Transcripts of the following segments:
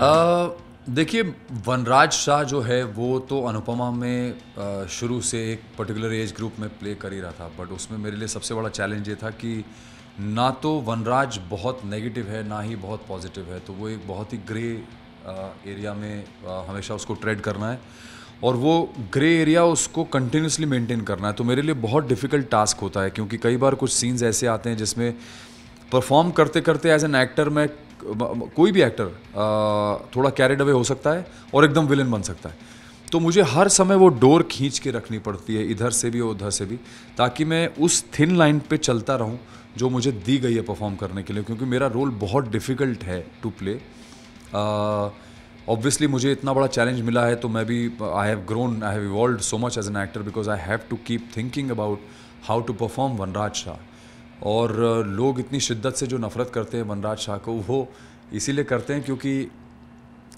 देखिए, वनराज शाह जो है वो तो अनुपमा में शुरू से एक पर्टिकुलर एज ग्रुप में प्ले कर ही रहा था, बट उसमें मेरे लिए सबसे बड़ा चैलेंज ये था कि ना तो वनराज बहुत नेगेटिव है ना ही बहुत पॉजिटिव है, तो वो एक बहुत ही ग्रे एरिया में हमेशा उसको ट्रेड करना है और वो ग्रे एरिया उसको कंटिन्यूसली मेंटेन करना है। तो मेरे लिए बहुत डिफ़िकल्ट टास्क होता है, क्योंकि कई बार कुछ सीन्स ऐसे आते हैं जिसमें परफॉर्म करते करते एज एन एक्टर मैं, कोई भी एक्टर थोड़ा कैरिड अवे हो सकता है और एकदम विलन बन सकता है। तो मुझे हर समय वो डोर खींच के रखनी पड़ती है, इधर से भी और उधर से भी, ताकि मैं उस थिन लाइन पे चलता रहूं जो मुझे दी गई है परफॉर्म करने के लिए, क्योंकि मेरा रोल बहुत डिफ़िकल्ट है टू प्ले। ऑब्वियसली मुझे इतना बड़ा चैलेंज मिला है, तो मैं भी I have grown, I have evolved so much as an actor because I have to keep thinking about how to perform Vanraj Shah. और लोग इतनी शिद्दत से जो नफ़रत करते हैं वनराज शाह को, वो इसीलिए करते हैं क्योंकि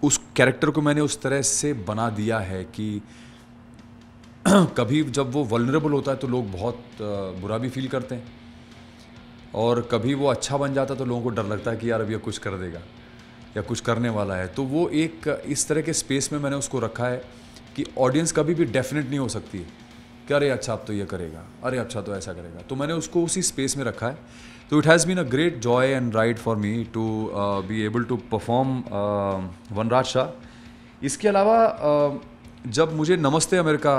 उस कैरेक्टर को मैंने उस तरह से बना दिया है कि कभी जब वो वल्नरेबल होता है तो लोग बहुत बुरा भी फील करते हैं, और कभी वो अच्छा बन जाता है तो लोगों को डर लगता है कि यार अब ये कुछ कर देगा या कुछ करने वाला है। तो वो एक इस तरह के स्पेस में मैंने उसको रखा है कि ऑडियंस कभी भी डेफिनेट नहीं हो सकती है कि अरे अच्छा अब तो ये करेगा, अरे अच्छा तो ऐसा करेगा। तो मैंने उसको उसी स्पेस में रखा है। तो it has been a great joy and ride for me to be able to perform Vanraj Shah. इसके अलावा जब मुझे नमस्ते अमेरिका,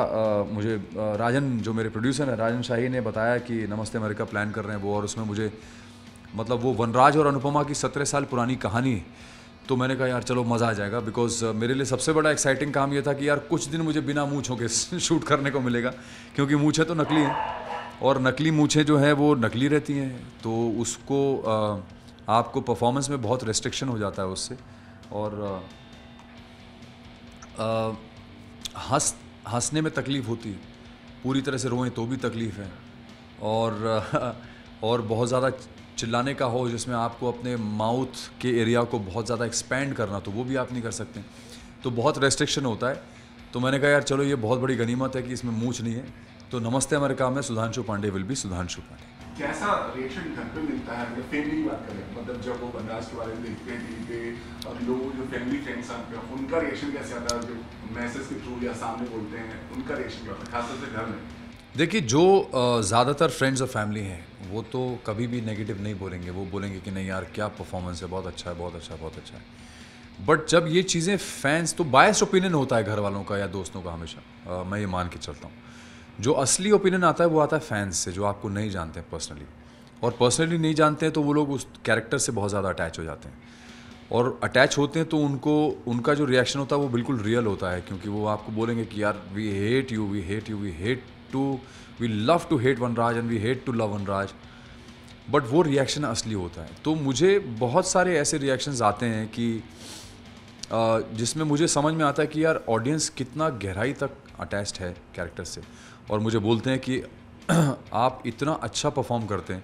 मुझे राजन जो मेरे प्रोड्यूसर हैं, राजन शाही ने बताया कि नमस्ते अमेरिका प्लान कर रहे हैं वो, और उसमें मुझे मतलब वो वनराज और अनुपमा की 17 साल पुरानी कहानी है, तो मैंने कहा यार चलो मज़ा आ जाएगा। बिकॉज मेरे लिए सबसे बड़ा एक्साइटिंग काम ये था कि यार कुछ दिन मुझे बिना मूँछों के शूट करने को मिलेगा, क्योंकि मूँछें तो नकली हैं और नकली मूँछें जो हैं वो नकली रहती हैं, तो उसको आपको परफॉर्मेंस में बहुत रेस्ट्रिक्शन हो जाता है उससे। और हंसने में तकलीफ़ होती है, पूरी तरह से रोएं तो भी तकलीफ़ है, और बहुत ज़्यादा चिल्लाने का हो जिसमें आपको अपने माउथ के एरिया को बहुत ज़्यादा एक्सपैंड करना, तो वो भी आप नहीं कर सकते, तो बहुत रेस्ट्रिक्शन होता है। तो मैंने कहा यार चलो ये बहुत बड़ी गनीमत है कि इसमें मूंछ नहीं है, तो नमस्ते अमेरिका में सुधांशु पांडे विल बी सुधांशु पांडे। कैसा रिएक्शन घर पे मिलता है अगर फैमिली की बात करें, मतलब जब वो वनराज के बारे में देखते हैं टीवी पे, और लोग जो फैमिली फ्रेंड्स हैं उनका रिएक्शन कैसे आता है, जो मैसेज के थ्रू या सामने बोलते हैं उनका रिएक्शन क्या होता है, खासतौर से घर में? देखिए, जो ज़्यादातर फ्रेंड्स और फैमिली हैं वो तो कभी भी नेगेटिव नहीं बोलेंगे, वो बोलेंगे कि नहीं यार क्या परफॉर्मेंस है, बहुत अच्छा है, बहुत अच्छा, बहुत अच्छा है। बट जब ये चीज़ें फैंस, तो बायस्ड ओपिनियन होता है घर वालों का या दोस्तों का हमेशा, मैं ये मान के चलता हूँ। जो असली ओपिनियन आता है वो आता है फैंस से, जो आपको नहीं जानते हैं पर्सनली, और पर्सनली नहीं जानते हैं तो वो लोग उस कैरेक्टर से बहुत ज़्यादा अटैच हो जाते हैं, और अटैच होते हैं तो उनका जो रिएक्शन होता है वो बिल्कुल रियल होता है, क्योंकि वो आपको बोलेंगे कि यार we hate you, we hate you, we love to hate Vanraj and we hate to love Vanraj. But वो रिएक्शन असली होता है। तो मुझे बहुत सारे ऐसे रिएक्शंस आते हैं कि जिसमें मुझे समझ में आता है कि यार ऑडियंस कितना गहराई तक अटैच्ड है कैरेक्टर से, और मुझे बोलते हैं कि आप इतना अच्छा परफॉर्म करते हैं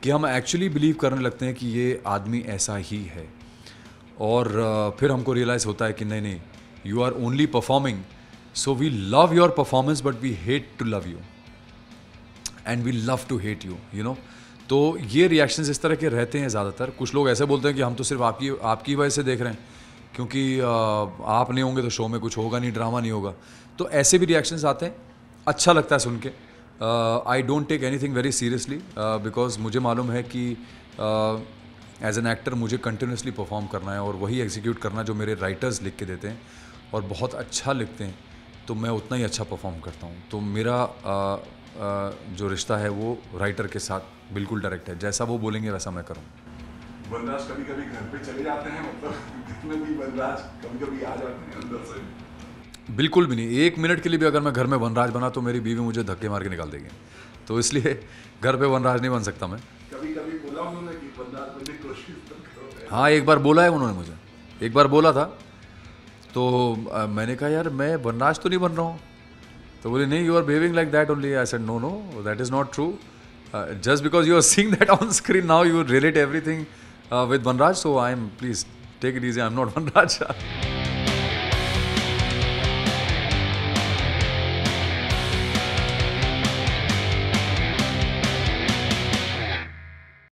कि हम एक्चुअली बिलीव करने लगते हैं कि ये आदमी ऐसा ही है। और फिर हमको रियलाइज़ होता है कि नहीं, you are only performing, so we love your performance but we hate to love you and we love to hate you, you know. तो ये रिएक्शंस इस तरह के रहते हैं ज़्यादातर। कुछ लोग ऐसे बोलते हैं कि हम तो सिर्फ आपकी वजह से देख रहे हैं, क्योंकि आप नहीं होंगे तो शो में कुछ होगा नहीं, ड्रामा नहीं होगा। तो ऐसे भी रिएक्शंस आते हैं, अच्छा लगता है सुन के। I don't take anything very seriously because मुझे मालूम है कि एज एन एक्टर मुझे कंटिन्यूसली परफॉर्म करना है और वही एग्जीक्यूट करना जो मेरे राइटर्स लिख के देते हैं, और बहुत अच्छा लिखते हैं, तो मैं उतना ही अच्छा परफॉर्म करता हूँ। तो मेरा जो रिश्ता है वो राइटर के साथ बिल्कुल डायरेक्ट है, जैसा वो बोलेंगे वैसा मैं करूँ। वनराज कभी कभी घर पे चले जाते हैं, मतलब घर में भी वनराज कभी कभी आ जाते हैं अंदर से? बिल्कुल भी नहीं, 1 मिनट के लिए भी अगर मैं घर में वनराज बना तो मेरी बीवी मुझे धक्के मार के निकाल देगी, तो इसलिए घर पे वनराज नहीं बन सकता मैं। कभी कभी बोला उन्होंने कि वनराज बनने की कोशिश करो? हाँ, एक बार बोला है उन्होंने मुझे, एक बार बोला था, तो मैंने कहा यार मैं वनराज तो नहीं बन रहा हूँ, तो बोले नहीं, you are behaving like that only. I said no, that is not true, just because you are seeing that on screen now you relate everything with Vanraj, so I am, please take it easy, I am not Vanraj.